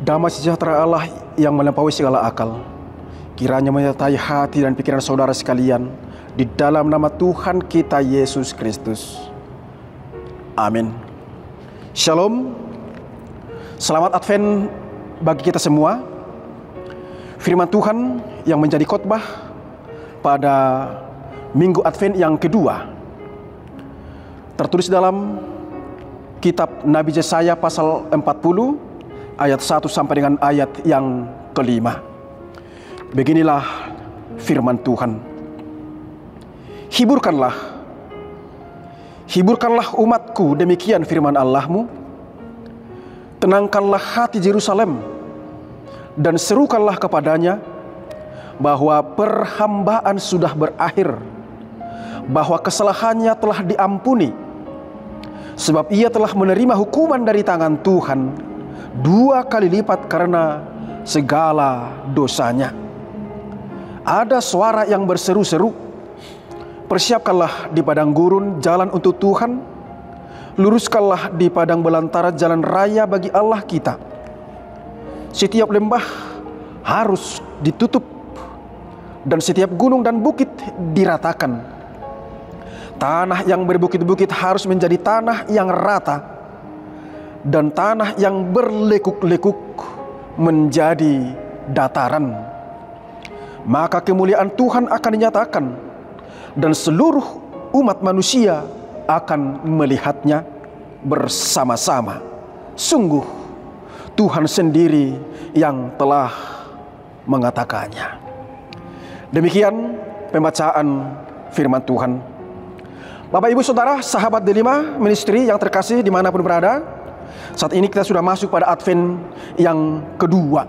Damai sejahtera Allah yang melampaui segala akal, kiranya menyertai hati dan pikiran saudara sekalian di dalam nama Tuhan kita Yesus Kristus. Amin. Shalom. Selamat Advent bagi kita semua. Firman Tuhan yang menjadi khotbah pada Minggu Advent yang kedua tertulis dalam kitab Nabi Yesaya pasal 40 ayat 1 sampai dengan ayat yang kelima. Beginilah firman Tuhan. Hiburkanlah umatku, demikian firman Allahmu. Tenangkanlah hati Yerusalem dan serukanlah kepadanya bahwa perhambaan sudah berakhir, bahwa kesalahannya telah diampuni, sebab ia telah menerima hukuman dari tangan Tuhan 2 kali lipat karena segala dosanya. Ada suara yang berseru-seru, persiapkanlah di padang gurun jalan untuk Tuhan, luruskanlah di padang belantara jalan raya bagi Allah kita. Setiap lembah harus ditutup dan setiap gunung dan bukit diratakan. Tanah yang berbukit-bukit harus menjadi tanah yang rata, dan tanah yang berlekuk-lekuk menjadi dataran. Maka kemuliaan Tuhan akan dinyatakan, dan seluruh umat manusia akan melihatnya bersama-sama. Sungguh Tuhan sendiri yang telah mengatakannya. Demikian pembacaan firman Tuhan. Bapak, Ibu, Saudara, sahabat Delima Ministry yang terkasih dimanapun berada, saat ini kita sudah masuk pada Advent yang kedua.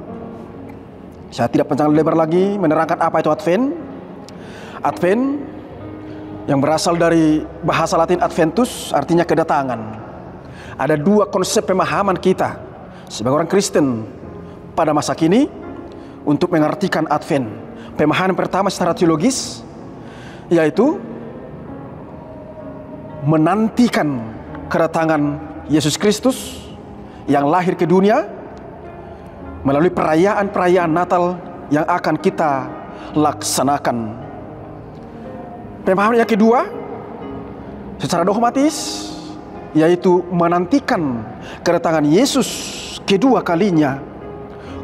Saya tidak panjang lebar lagi menerangkan apa itu Advent. Advent yang berasal dari bahasa Latin Adventus, artinya kedatangan. Ada 2 konsep pemahaman kita sebagai orang Kristen pada masa kini untuk mengartikan Advent. Pemahaman pertama secara teologis, yaitu menantikan kedatangan Yesus Kristus yang lahir ke dunia melalui perayaan-perayaan Natal yang akan kita laksanakan. Pemahaman yang kedua secara dogmatis, yaitu menantikan kedatangan Yesus kedua kalinya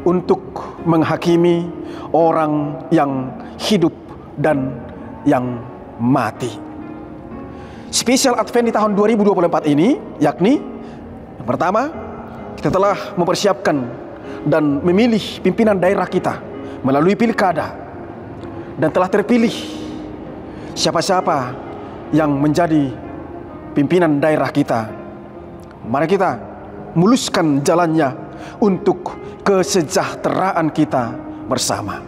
untuk menghakimi orang yang hidup dan yang mati. Spesial Advent di tahun 2024 ini, yakni yang pertama, kita telah mempersiapkan dan memilih pimpinan daerah kita melalui pilkada, dan telah terpilih siapa-siapa yang menjadi pimpinan daerah kita. Mari kita muluskan jalannya untuk kesejahteraan kita bersama.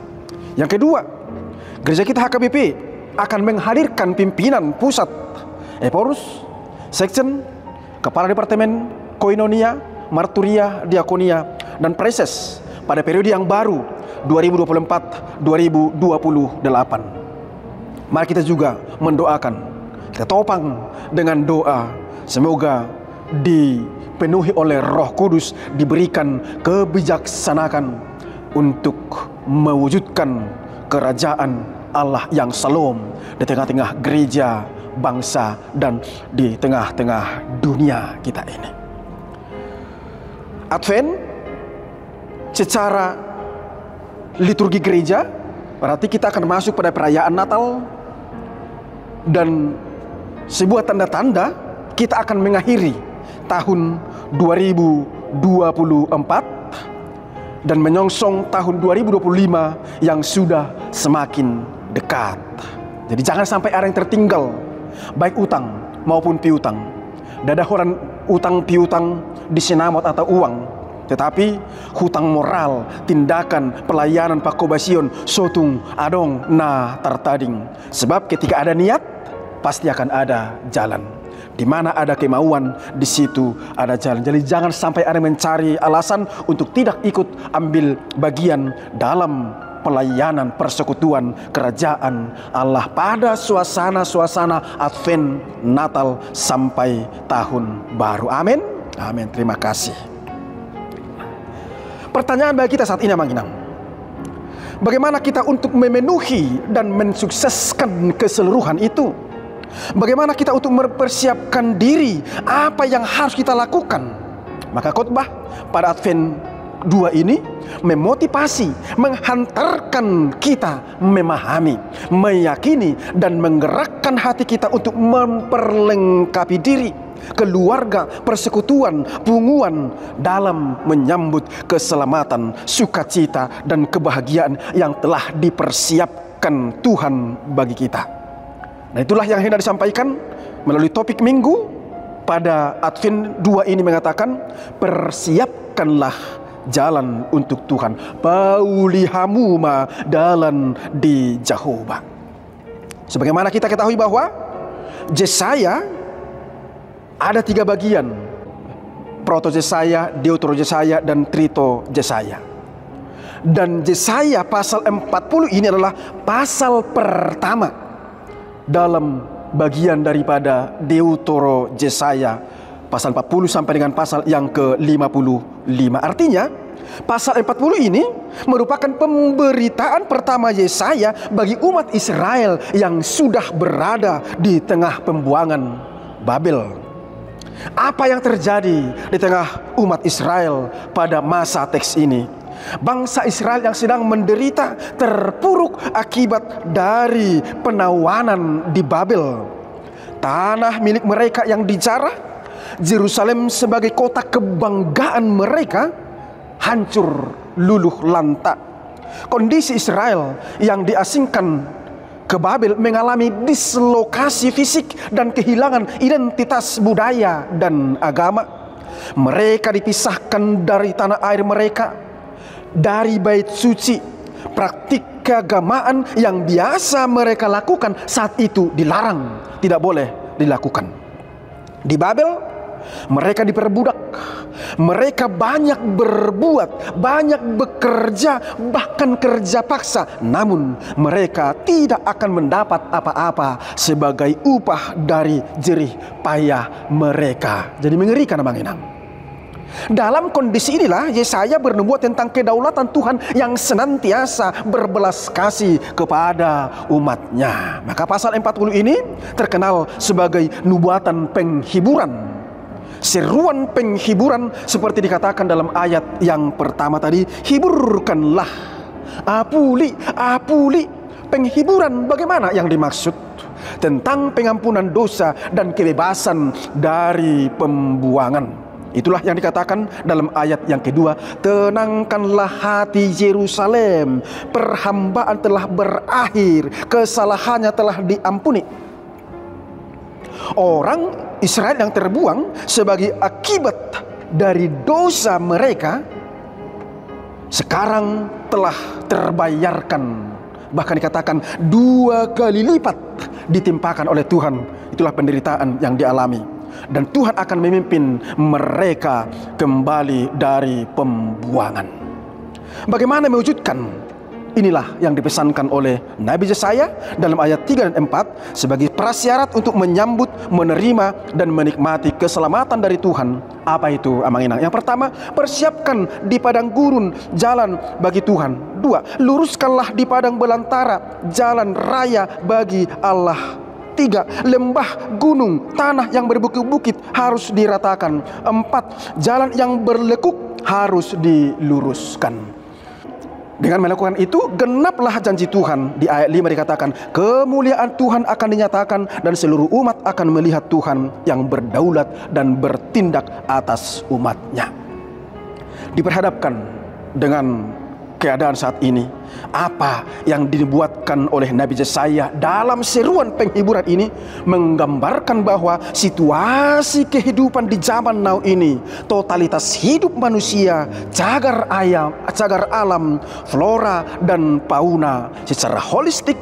Yang kedua, gereja kita HKBP akan menghadirkan pimpinan pusat, Eporus, Section, Kepala Departemen Koinonia, Marturia, Diakonia, dan Preses pada periode yang baru 2024-2028. Mari kita juga mendoakan, kita topang dengan doa, semoga dipenuhi oleh Roh Kudus, diberikan kebijaksanaan untuk mewujudkan kerajaan Allah yang shalom di tengah-tengah gereja, bangsa, dan di tengah-tengah dunia kita ini. Advent secara liturgi gereja berarti kita akan masuk pada perayaan Natal, dan sebuah tanda-tanda kita akan mengakhiri tahun 2024 dan menyongsong tahun 2025 yang sudah semakin dekat. Jadi jangan sampai ada yang tertinggal, baik utang maupun piutang. Tidak ada orang utang piutang disenamot atau uang, tetapi hutang moral, tindakan, pelayanan pakobasion, sotung, adong, na tartading. Sebab ketika ada niat, pasti akan ada jalan. Di mana ada kemauan, di situ ada jalan. Jadi jangan sampai ada mencari alasan untuk tidak ikut ambil bagian dalam pelayanan persekutuan kerajaan Allah pada suasana-suasana Advent, Natal sampai tahun baru. Amin. Amin. Terima kasih. Pertanyaan bagi kita saat ini, Mang Inang, bagaimana kita untuk memenuhi dan mensukseskan keseluruhan itu? Bagaimana kita untuk mempersiapkan diri? Apa yang harus kita lakukan? Maka khotbah pada Advent 2 ini memotivasi, menghantarkan kita memahami, meyakini, dan menggerakkan hati kita untuk memperlengkapi diri, keluarga, persekutuan, punguan dalam menyambut keselamatan, sukacita, dan kebahagiaan yang telah dipersiapkan Tuhan bagi kita. Nah, itulah yang hendak disampaikan melalui topik minggu pada Advent 2 ini, mengatakan persiapkanlah jalan untuk Tuhan, paulihamuma dalan di Jehovah. Sebagaimana kita ketahui bahwa Yesaya ada 3 bagian: Proto Yesaya, Deutero Yesaya, dan Trito Yesaya. Dan Yesaya pasal 40 ini adalah pasal pertama dalam bagian daripada Deutero Yesaya, pasal 40 sampai dengan pasal yang ke-55. Artinya pasal 40 ini merupakan pemberitaan pertama Yesaya bagi umat Israel yang sudah berada di tengah pembuangan Babel. Apa yang terjadi di tengah umat Israel pada masa teks ini? Bangsa Israel yang sedang menderita, terpuruk akibat dari penawanan di Babel. Tanah milik mereka yang dijarah, Yerusalem sebagai kota kebanggaan mereka, hancur luluh lantak. Kondisi Israel yang diasingkan ke Babel mengalami dislokasi fisik dan kehilangan identitas budaya dan agama. Mereka dipisahkan dari tanah air mereka, dari bait suci. Praktik keagamaan yang biasa mereka lakukan saat itu dilarang, tidak boleh dilakukan. Di Babel mereka diperbudak, mereka banyak berbuat, banyak bekerja, bahkan kerja paksa. Namun mereka tidak akan mendapat apa-apa sebagai upah dari jerih payah mereka. Jadi mengerikan, Abang Inang. Dalam kondisi inilah Yesaya bernubuat tentang kedaulatan Tuhan yang senantiasa berbelas kasih kepada umatnya. Maka pasal 40 ini terkenal sebagai nubuatan penghiburan, seruan penghiburan, seperti dikatakan dalam ayat yang pertama tadi, hiburkanlah, apuli, apuli. Penghiburan bagaimana yang dimaksud? Tentang pengampunan dosa dan kebebasan dari pembuangan. Itulah yang dikatakan dalam ayat yang kedua, tenangkanlah hati Yerusalem, perhambaan telah berakhir, kesalahannya telah diampuni. Orang Israel yang terbuang sebagai akibat dari dosa mereka sekarang telah terbayarkan, bahkan dikatakan 2 kali lipat ditimpakan oleh Tuhan. Itulah penderitaan yang dialami. Dan Tuhan akan memimpin mereka kembali dari pembuangan. Bagaimana mewujudkan? Inilah yang dipesankan oleh Nabi Yesaya dalam ayat 3 dan 4 sebagai prasyarat untuk menyambut, menerima, dan menikmati keselamatan dari Tuhan. Apa itu, Amang Inang? Yang pertama, persiapkan di padang gurun jalan bagi Tuhan. 2, luruskanlah di padang belantara jalan raya bagi Allah. 3, lembah, gunung, tanah yang berbukit-bukit harus diratakan. 4, jalan yang berlekuk harus diluruskan. Dengan melakukan itu, genaplah janji Tuhan. Di ayat 5 dikatakan, kemuliaan Tuhan akan dinyatakan dan seluruh umat akan melihat Tuhan yang berdaulat dan bertindak atas umatnya. Diperhadapkan dengan keadaan saat ini, apa yang dibuatkan oleh Nabi Yesaya dalam seruan penghiburan ini menggambarkan bahwa situasi kehidupan di zaman now ini, totalitas hidup manusia, cagar alam, flora dan fauna secara holistik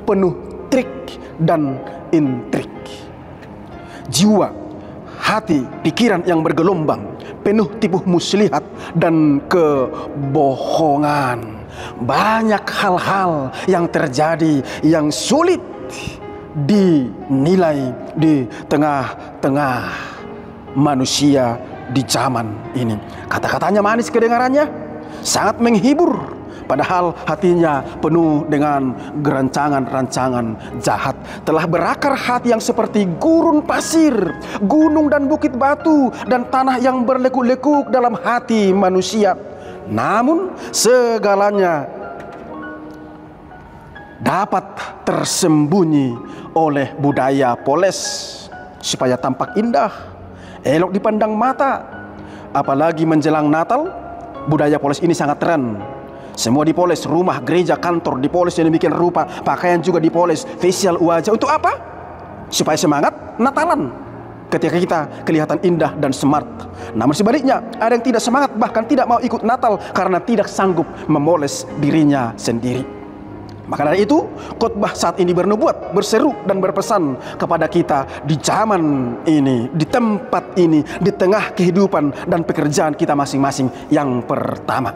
penuh trik dan intrik. Jiwa, hati, pikiran yang bergelombang, penuh tipu muslihat dan kebohongan. Banyak hal-hal yang terjadi yang sulit dinilai di tengah-tengah manusia di zaman ini. Kata-katanya manis kedengarannya, sangat menghibur. Padahal hatinya penuh dengan gerancangan-rancangan jahat. Telah berakar hati yang seperti gurun pasir, gunung dan bukit batu, dan tanah yang berlekuk-lekuk dalam hati manusia. Namun segalanya dapat tersembunyi oleh budaya poles supaya tampak indah, elok dipandang mata. Apalagi menjelang Natal, budaya poles ini sangat tren. Semua dipoles, rumah, gereja, kantor dipoles sedemikian rupa, pakaian juga dipoles, facial wajah. Untuk apa? Supaya semangat Natalan ketika kita kelihatan indah dan smart. Namun sebaliknya, ada yang tidak semangat, bahkan tidak mau ikut Natal karena tidak sanggup memoles dirinya sendiri. Maka dari itu, khotbah saat ini bernubuat, berseru dan berpesan kepada kita di zaman ini, di tempat ini, di tengah kehidupan dan pekerjaan kita masing-masing. Yang pertama,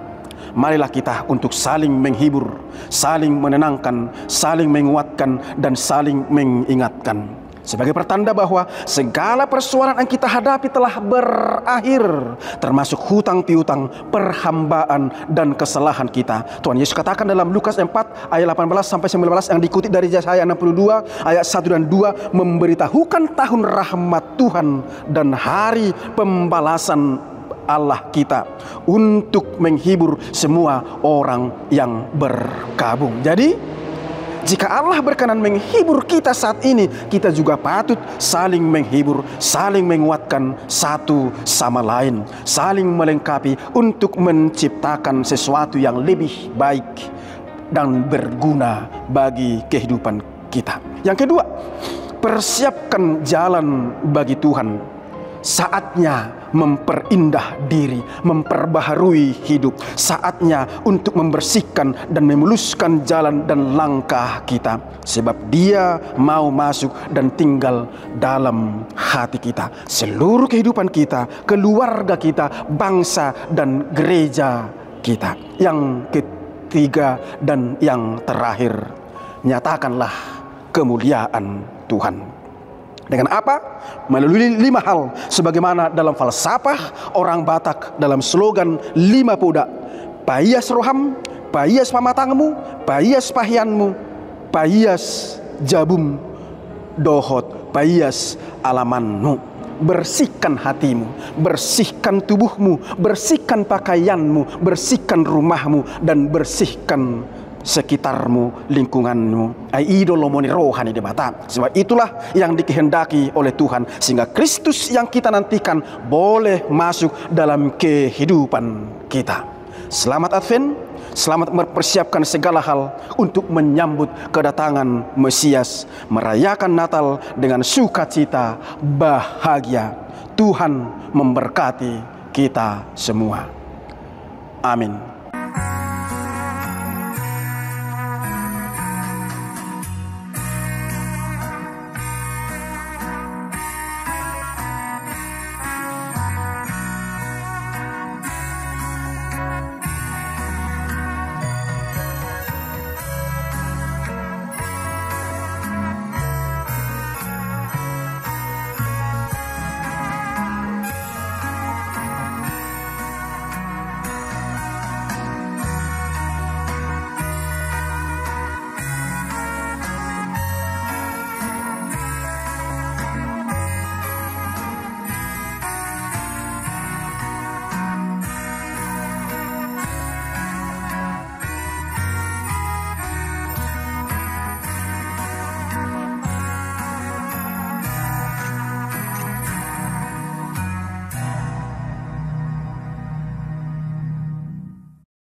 marilah kita untuk saling menghibur, saling menenangkan, saling menguatkan, dan saling mengingatkan. Sebagai pertanda bahwa segala persoalan yang kita hadapi telah berakhir, termasuk hutang piutang, perhambaan, dan kesalahan kita. Tuhan Yesus katakan dalam Lukas 4 ayat 18-19 yang dikutip dari Yesaya 62 ayat 1 dan 2, memberitahukan tahun rahmat Tuhan dan hari pembalasan Allah kita untuk menghibur semua orang yang berkabung. Jadi jika Allah berkenan menghibur kita saat ini, kita juga patut saling menghibur, saling menguatkan satu sama lain, saling melengkapi untuk menciptakan sesuatu yang lebih baik dan berguna bagi kehidupan kita. Yang kedua, persiapkan jalan bagi Tuhan. Saatnya memperindah diri, memperbaharui hidup. Saatnya untuk membersihkan dan memuluskan jalan dan langkah kita. Sebab Dia mau masuk dan tinggal dalam hati kita. Seluruh kehidupan kita, keluarga kita, bangsa dan gereja kita. Yang ketiga dan yang terakhir, nyatakanlah kemuliaan Tuhan. Dengan apa? Melalui 5 hal, sebagaimana dalam falsafah orang Batak dalam slogan 5 poda: paias roham, paias pamatangmu, paias pahianmu, paias jabum, dohot, paias alamanmu. Bersihkan hatimu, bersihkan tubuhmu, bersihkan pakaianmu, bersihkan rumahmu, dan bersihkan sekitarmu, lingkunganmu. Idolomoni rohani di mata. Sebab itulah yang dikehendaki oleh Tuhan, sehingga Kristus yang kita nantikan boleh masuk dalam kehidupan kita. Selamat Advent, selamat mempersiapkan segala hal untuk menyambut kedatangan Mesias, merayakan Natal dengan sukacita, bahagia. Tuhan memberkati kita semua. Amin.